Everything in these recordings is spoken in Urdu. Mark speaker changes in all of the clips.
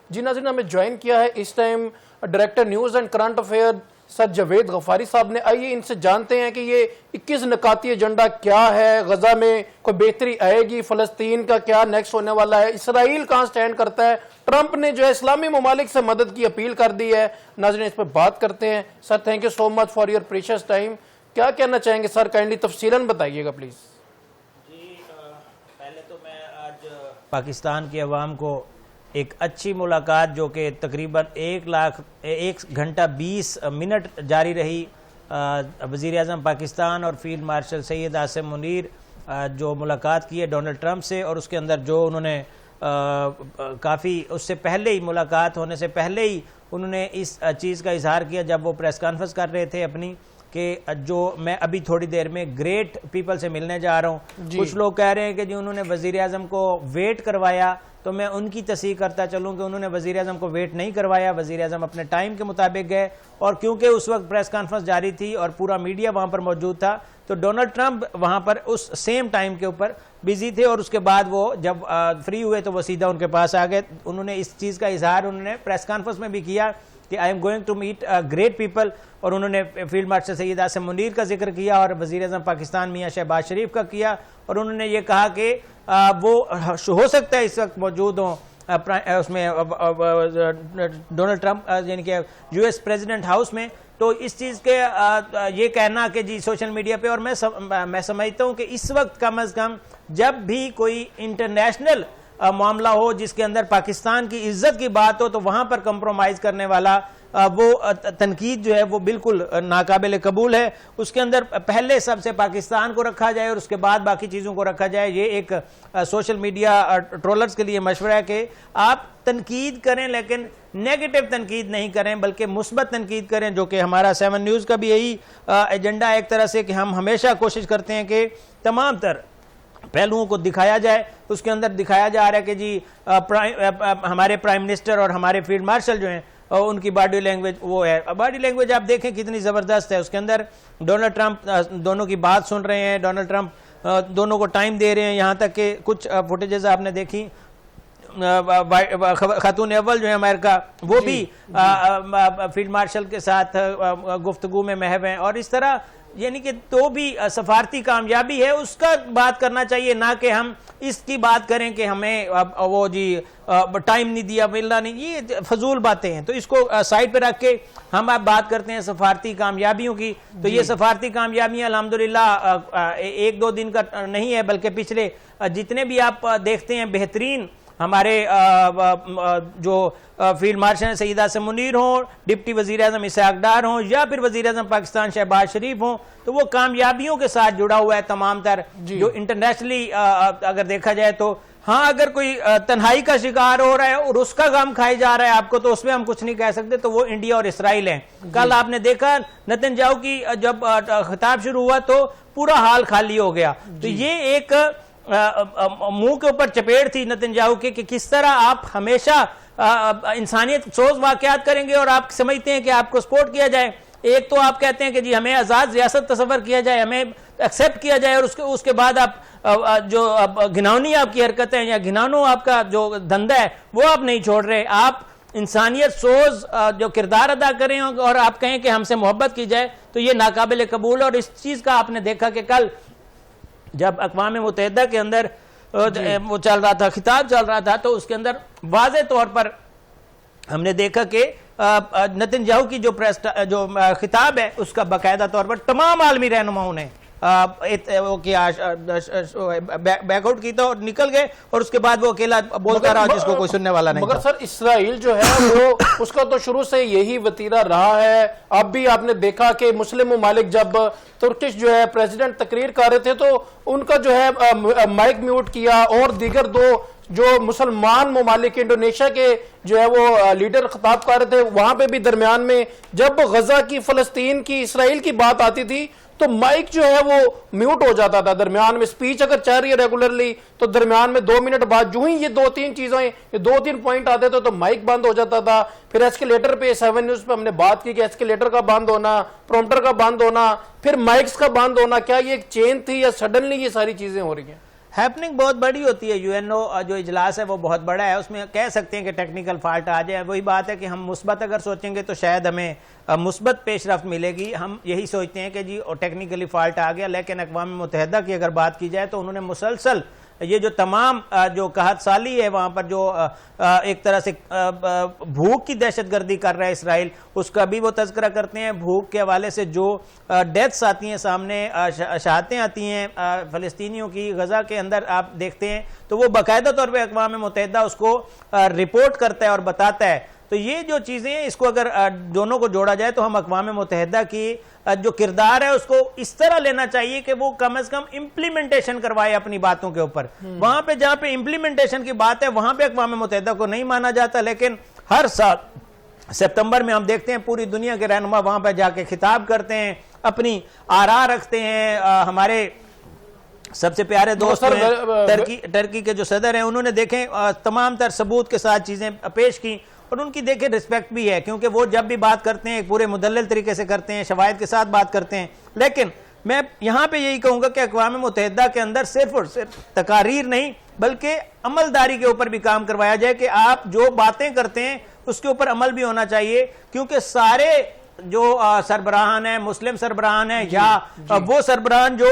Speaker 1: جی ناظرین، ہمیں جوائن کیا ہے اس time director news and current affair sir Javed Ghaffari صاحب نے. آئیے ان سے جانتے ہیں کہ یہ 21 نکاتی ایجنڈا کیا ہے, غزہ میں کوئی بہتری آئے گی, فلسطین کا کیا نیکسٹ ہونے والا ہے, اسرائیل کہاں سٹینڈ کرتا ہے, ٹرمپ نے جو ہے اسلامی ممالک سے مدد کی اپیل کر دی ہے. ناظرین اس پہ بات کرتے ہیں. Sir thank you so much for your precious time. کیا کہنا چاہیں گے سر, کائنڈلی تفصیلاً بتائیے گا پلیز.
Speaker 2: جی پہلے تو میں آج پاکستان کے عوام کو ایک اچھی ملاقات جو کہ تقریباً 1 گھنٹہ 20 منٹ جاری رہی, وزیر اعظم پاکستان اور فیلڈ مارشل سید عاصم منیر جو ملاقات کی ہے ڈونلڈ ٹرمپ سے, اور اس کے اندر جو انہوں نے کافی اس سے پہلے ہی ملاقات ہونے سے پہلے ہی انہوں نے اس چیز کا اظہار کیا جب وہ پریس کانفرنس کر رہے تھے اپنی, کہ جو میں ابھی تھوڑی دیر میں گریٹ پیپل سے ملنے جا رہا ہوں. کچھ لوگ کہہ رہے ہیں کہ جی انہوں نے وزیر اعظم کو ویٹ کروایا, تو میں ان کی تصحیح کرتا چلوں کہ انہوں نے وزیر اعظم کو ویٹ نہیں کروایا. وزیر اعظم اپنے ٹائم کے مطابق گئے, اور کیونکہ اس وقت پریس کانفرنس جاری تھی اور پورا میڈیا وہاں پر موجود تھا, تو ڈونلڈ ٹرمپ وہاں پر اس سیم ٹائم کے اوپر بیزی تھے, اور اس کے بعد وہ جب فری ہوئے تو وہ سیدھا ان کے پاس آ گئے. انہوں نے اس چیز کا اظہار انہوں نے پریس کانفرنس میں بھی کیا کہ I am going to meet great people, اور انہوں نے فیلڈ مارشل سید عاصم منیر کا ذکر کیا اور وزیر اعظم پاکستان میاں شہباز شریف کا کیا, اور انہوں نے یہ کہا کہ وہ ہو سکتا ہے اس وقت موجود ہوں اس میں ڈونلڈ ٹرمپ یعنی کہ یو ایس پریزیڈنٹ ہاؤس میں. تو اس چیز کے یہ کہنا کہ جی سوشل میڈیا پہ, اور میں سمجھتا ہوں کہ اس وقت کم از کم جب بھی کوئی انٹرنیشنل معاملہ ہو جس کے اندر پاکستان کی عزت کی بات ہو, تو وہاں پر کمپرومائز کرنے والا وہ تنقید جو ہے وہ بالکل ناقابل قبول ہے. اس کے اندر پہلے سب سے پاکستان کو رکھا جائے اور اس کے بعد باقی چیزوں کو رکھا جائے. یہ ایک سوشل میڈیا ٹرولرز کے لیے مشورہ ہے کہ آپ تنقید کریں لیکن نیگیٹو تنقید نہیں کریں بلکہ مثبت تنقید کریں, جو کہ ہمارا 7 نیوز کا بھی یہی ایجنڈا ہے ایک طرح سے, کہ ہم ہمیشہ کوشش کرتے ہیں کہ تمام تر پہلوؤں کو دکھایا جائے. اس کے اندر دکھایا جا رہا ہے کہ جی ہمارے پرائم منسٹر اور ہمارے فیلڈ مارشل جو ہیں ان کی باڈی لینگویج وہ ہے, باڈی لینگویج آپ دیکھیں کتنی زبردست ہے. اس کے اندر ڈونلڈ ٹرمپ دونوں کی بات سن رہے ہیں, ڈونلڈ ٹرمپ دونوں کو ٹائم دے رہے ہیں, یہاں تک کہ کچھ فوٹیجز آپ نے دیکھی خاتون اول جو ہے امریکہ وہ بھی فیلڈ مارشل کے ساتھ گفتگو میں محو ہیں. اور اس طرح یعنی کہ تو بھی سفارتی کامیابی ہے, اس کا بات کرنا چاہیے, نہ کہ ہم اس کی بات کریں کہ ہمیں وہ جی ٹائم نہیں دیا, ملنا نہیں. یہ فضول باتیں ہیں, تو اس کو سائڈ پہ رکھ کے ہم اب بات کرتے ہیں سفارتی کامیابیوں کی. تو یہ سفارتی کامیابیاں الحمدللہ 1-2 دن کا نہیں ہے, بلکہ پچھلے جتنے بھی آپ دیکھتے ہیں بہترین ہمارے جو فیلڈ مارشل سید عاصم منیر ہوں, ڈپٹی وزیر اعظم اسحاق ڈار ہوں, یا پھر وزیر اعظم پاکستان شہباز شریف ہوں, تو وہ کامیابیوں کے ساتھ جڑا ہوا ہے تمام تر. جو انٹرنیشنلی اگر دیکھا جائے تو ہاں اگر کوئی تنہائی کا شکار ہو رہا ہے اور اس کا غم کھائے جا رہا ہے آپ کو, تو اس میں ہم کچھ نہیں کہہ سکتے, تو وہ انڈیا اور اسرائیل ہیں. کل آپ نے دیکھا نتنیاہو کی جب خطاب شروع ہوا تو پورا حال خالی ہو گیا. تو یہ ایک منہ کے اوپر چپیڑ تھی نتنیاہو کی کہ کس طرح آپ ہمیشہ انسانیت سوز واقعات کریں گے اور آپ سمجھتے ہیں کہ آپ کو سپورٹ کیا جائے. ایک تو آپ کہتے ہیں کہ جی ہمیں آزاد ریاست تصور کیا جائے, ہمیں ایکسیپٹ کیا جائے, اور اس کے بعد آپ جو گھناؤنی آپ کی حرکتیں یا گھنانو آپ کا جو دھندا ہے وہ آپ نہیں چھوڑ رہے. آپ انسانیت سوز جو کردار ادا کریں اور آپ کہیں کہ ہم سے محبت کی جائے, تو یہ ناقابل قبول. اور اس چیز کا آپ نے دیکھا کہ کل جب اقوام متحدہ کے اندر وہ چل رہا تھا, خطاب چل رہا تھا, تو اس کے اندر واضح طور پر ہم نے دیکھا کہ نتنیاہو کی جو خطاب ہے اس کا باقاعدہ طور پر تمام عالمی رہنماؤں نے بیک آؤٹ کی تھا اور نکل گئے, اور اس کے بعد وہ اکیلا بولتا رہا جس کو کوئی سننے والا نہیں.
Speaker 1: مگر سر اسرائیل جو ہے وہ اس کا تو شروع سے یہی وتیرہ رہا ہے. اب بھی آپ نے دیکھا کہ مسلم ممالک جب ترکش جو ہے پریزیڈنٹ تقریر کر رہے تھے تو ان کا جو ہے مائک میوٹ کیا, اور دیگر 2 جو مسلمان ممالک انڈونیشیا کے جو ہے وہ لیڈر خطاب کر رہے تھے, وہاں پہ بھی درمیان میں جب غزہ کی, فلسطین کی, اسرائیل کی بات آتی تھی تو مائک جو ہے وہ میوٹ ہو جاتا تھا درمیان میں. سپیچ اگر چل رہی ہے ریگولرلی تو درمیان میں 2 منٹ بعد جو ہی یہ 2-3 چیزیں, یہ 2-3 پوائنٹ آتے تھے تو مائک بند ہو جاتا تھا. پھر ایسکیلیٹر پہ 7 نیوز پہ ہم نے بات کی کہ ایسکیلیٹر کا بند ہونا, پرومپٹر کا بند ہونا, پھر مائکس کا بند ہونا, کیا یہ ایک چین تھی یا سڈنلی یہ ساری چیزیں ہو رہی ہیں؟
Speaker 2: ہیپننگ بہت بڑی ہوتی ہے. UNO جو اجلاس ہے وہ بہت بڑا ہے, اس میں کہہ سکتے ہیں کہ ٹیکنیکل فالٹ آ جائے. وہی بات ہے کہ ہم مثبت اگر سوچیں گے تو شاید ہمیں مثبت پیش رفت ملے گی. ہم یہی سوچتے ہیں کہ جی ٹیکنیکلی فالٹ آ گیا, لیکن اقوام متحدہ کی اگر بات کی جائے تو انہوں نے مسلسل یہ جو تمام جو قحط سالی ہے وہاں پر جو ایک طرح سے بھوک کی دہشت گردی کر رہا ہے اسرائیل, اس کا بھی وہ تذکرہ کرتے ہیں. بھوک کے حوالے سے جو ڈیتھس آتی ہیں سامنے, شہادتیں آتی ہیں فلسطینیوں کی غزہ کے اندر آپ دیکھتے ہیں, تو وہ باقاعدہ طور پہ اقوام متحدہ اس کو رپورٹ کرتا ہے اور بتاتا ہے. تو یہ جو چیزیں ہیں اس کو اگر دونوں کو جوڑا جائے تو ہم اقوام متحدہ کی جو کردار ہے اس کو اس طرح لینا چاہیے کہ وہ کم از کم امپلیمنٹیشن کروائے اپنی باتوں کے اوپر. وہاں پہ جہاں پہ امپلیمنٹیشن کی بات ہے وہاں پہ اقوام متحدہ کو نہیں مانا جاتا, لیکن ہر سال سپتمبر میں ہم دیکھتے ہیں پوری دنیا کے رہنما وہاں پہ جا کے خطاب کرتے ہیں, اپنی آراء رکھتے ہیں. ہمارے سب سے پیارے دوست ہیں ٹرکی کے جو صدر ہیں, انہوں نے دیکھیں تمام تر ثبوت کے ساتھ چیزیں پیش کی, اور ان کی دیکھیں رسپیکٹ بھی ہے, کیونکہ وہ جب بھی بات کرتے ہیں ایک پورے مدلل طریقے سے کرتے ہیں, شواہد کے ساتھ بات کرتے ہیں. لیکن میں یہاں پہ یہی کہوں گا کہ اقوام متحدہ کے اندر صرف اور صرف تقاریر نہیں بلکہ عملداری کے اوپر بھی کام کروایا جائے کہ آپ جو باتیں کرتے ہیں اس کے اوپر عمل بھی ہونا چاہیے, کیونکہ سارے جو سربراہان ہیں, مسلم سربراہان ہیں یا وہ سربراہان جو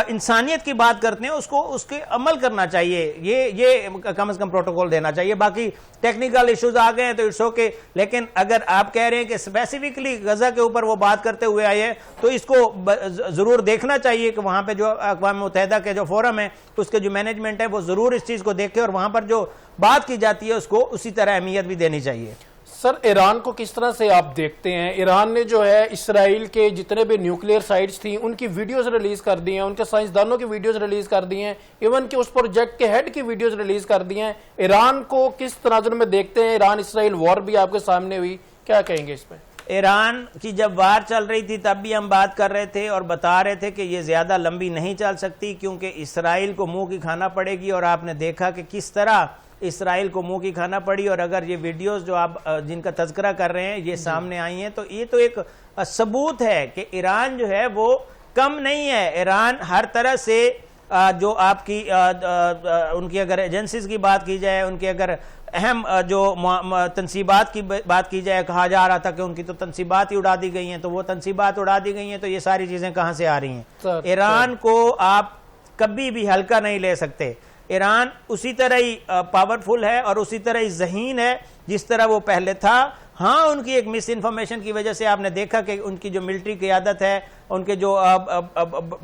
Speaker 2: انسانیت کی بات کرتے ہیں اس کے عمل کرنا چاہیے. یہ کم از کم پروٹوکول دینا چاہیے. باقی ٹیکنیکل ایشوز آ گئے ہیں تو اٹس اوکے, لیکن اگر آپ کہہ رہے ہیں کہ اسپیسیفکلی غزہ کے اوپر وہ بات کرتے ہوئے آئے ہیں تو اس کو ضرور دیکھنا چاہیے کہ وہاں پہ جو اقوام متحدہ کے جو فورم ہے اس کے جو مینجمنٹ ہے وہ ضرور اس چیز کو دیکھے, اور وہاں پر جو بات کی جاتی ہے اس کو اسی طرح اہمیت بھی دینی چاہیے.
Speaker 1: سر, ایران کو کس طرح سے آپ دیکھتے ہیں؟ ایران نے جو ہے اسرائیل کے جتنے بھی نیوکلیئر سائٹس تھیں ان کی ویڈیوز ریلیز کر دی ہیں, ان کے سائنسدانوں کی ویڈیوز ریلیز کر دی ہیں, ایون کہ اس پروجیکٹ کے ہیڈ کی ویڈیوز ریلیز کر دی ہیں. ایران کو کس تناظر میں دیکھتے ہیں؟ ایران اسرائیل وار بھی آپ کے سامنے ہوئی, کیا کہیں گے اس پہ؟
Speaker 2: ایران کی جب وار چل رہی تھی تب بھی ہم بات کر رہے تھے اور بتا رہے تھے کہ یہ زیادہ لمبی نہیں چل سکتی, کیونکہ اسرائیل کو منہ کی کھانا پڑے گی, اور آپ نے دیکھا کہ کس طرح اسرائیل کو منہ کی کھانا پڑی. اور اگر یہ ویڈیوز جو آپ جن کا تذکرہ کر رہے ہیں یہ سامنے آئی ہیں تو یہ تو ایک ثبوت ہے کہ ایران جو ہے وہ کم نہیں ہے. ایران ہر طرح سے جو آپ کی ان کی اگر ایجنسیز کی بات کی جائے, ان کی اگر اہم جو تنصیبات کی بات کی جائے, کہا جا رہا تھا کہ ان کی تو تنصیبات ہی اڑا دی گئی ہیں, تو وہ تنصیبات اڑا دی گئی ہیں تو یہ ساری چیزیں کہاں سے آ رہی ہیں؟ ایران کو آپ کبھی بھی ہلکا نہیں لے سکتے. ایران اسی طرح ہی پاورفل ہے اور اسی طرح ہی ذہین ہے جس طرح وہ پہلے تھا. ہاں, ان کی ایک مس انفارمیشن کی وجہ سے آپ نے دیکھا کہ ان کی جو ملٹری قیادت ہے ان کے جو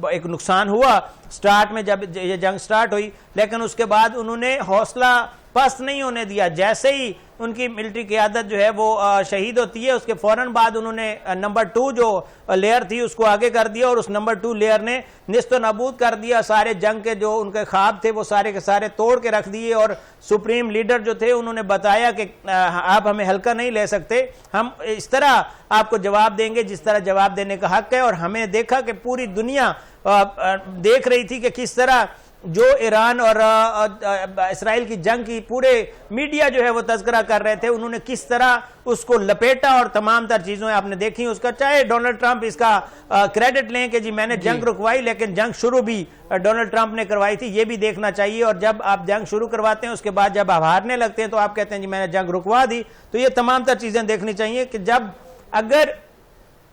Speaker 2: ایک نقصان ہوا سٹارٹ میں جب یہ جنگ سٹارٹ ہوئی, لیکن اس کے بعد انہوں نے حوصلہ پست نہیں ہونے دیا. جیسے ہی ان کی ملٹری قیادت جو ہے وہ شہید ہوتی ہے اس کے فوراً بعد انہوں نے نمبر 2 جو لیئر تھی اس کو آگے کر دیا, اور اس نمبر 2 لیئر نے نیست و نابود کر دیا. سارے جنگ کے جو ان کے خواب تھے وہ سارے کے سارے توڑ کے رکھ دیے, اور سپریم لیڈر جو تھے انہوں نے بتایا کہ آپ ہمیں ہلکا نہیں لے سکتے, ہم اس طرح آپ کو جواب دیں گے جس طرح جواب دینے کا حق ہے. اور ہمیں دیکھا کہ پوری دنیا دیکھ رہی تھی کہ کس طرح جو ایران اور اسرائیل کی جنگ کی پورے میڈیا جو ہے وہ تذکرہ کر رہے تھے, انہوں نے کس طرح اس کو لپیٹا, اور تمام تر چیزیں آپ نے دیکھی اس کا. چاہے ڈونلڈ ٹرمپ اس کا کریڈٹ لیں کہ جی میں نے جنگ رکوائی, لیکن جنگ شروع بھی ڈونلڈ ٹرمپ نے کروائی تھی, یہ بھی دیکھنا چاہیے. اور جب آپ جنگ شروع کرواتے ہیں اس کے بعد جب آپ ہارنے لگتے ہیں تو آپ کہتے ہیں جی میں نے جنگ رکوا دی. تو یہ تمام تر چیزیں دیکھنی چاہیے کہ جب اگر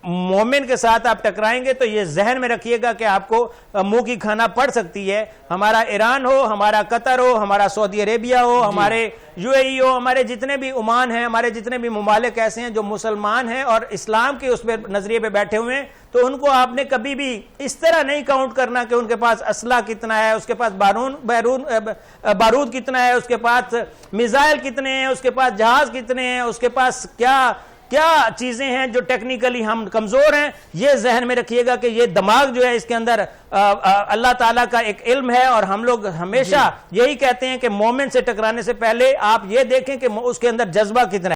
Speaker 2: مومن کے ساتھ آپ ٹکرائیں گے تو یہ ذہن میں رکھیے گا کہ آپ کو منہ کی کھانا پڑ سکتی ہے. ہمارا ایران ہو, ہمارا قطر ہو, ہمارا سعودی عربیہ ہو, ہمارے UAE ہو, ہمارے جتنے بھی عمان ہیں, ہمارے جتنے بھی ممالک ایسے ہیں جو مسلمان ہیں اور اسلام کے اس پہ نظریے پہ بیٹھے ہوئے ہیں, تو ان کو آپ نے کبھی بھی اس طرح نہیں کاؤنٹ کرنا کہ ان کے پاس اسلحہ کتنا ہے, اس کے پاس بارود کتنا ہے, اس کے پاس میزائل کتنے ہیں, اس کے پاس جہاز کتنے ہیں, اس کے پاس کیا چیزیں ہیں جو ٹیکنیکلی ہم کمزور ہیں. یہ ذہن میں رکھیے گا کہ یہ دماغ جو ہے اس کے اندر اللہ تعالیٰ کا ایک علم ہے, اور ہم لوگ ہمیشہ یہی کہتے ہیں کہ مومن سے ٹکرانے سے پہلے آپ یہ دیکھیں کہ اس کے اندر جذبہ کتنا ہے.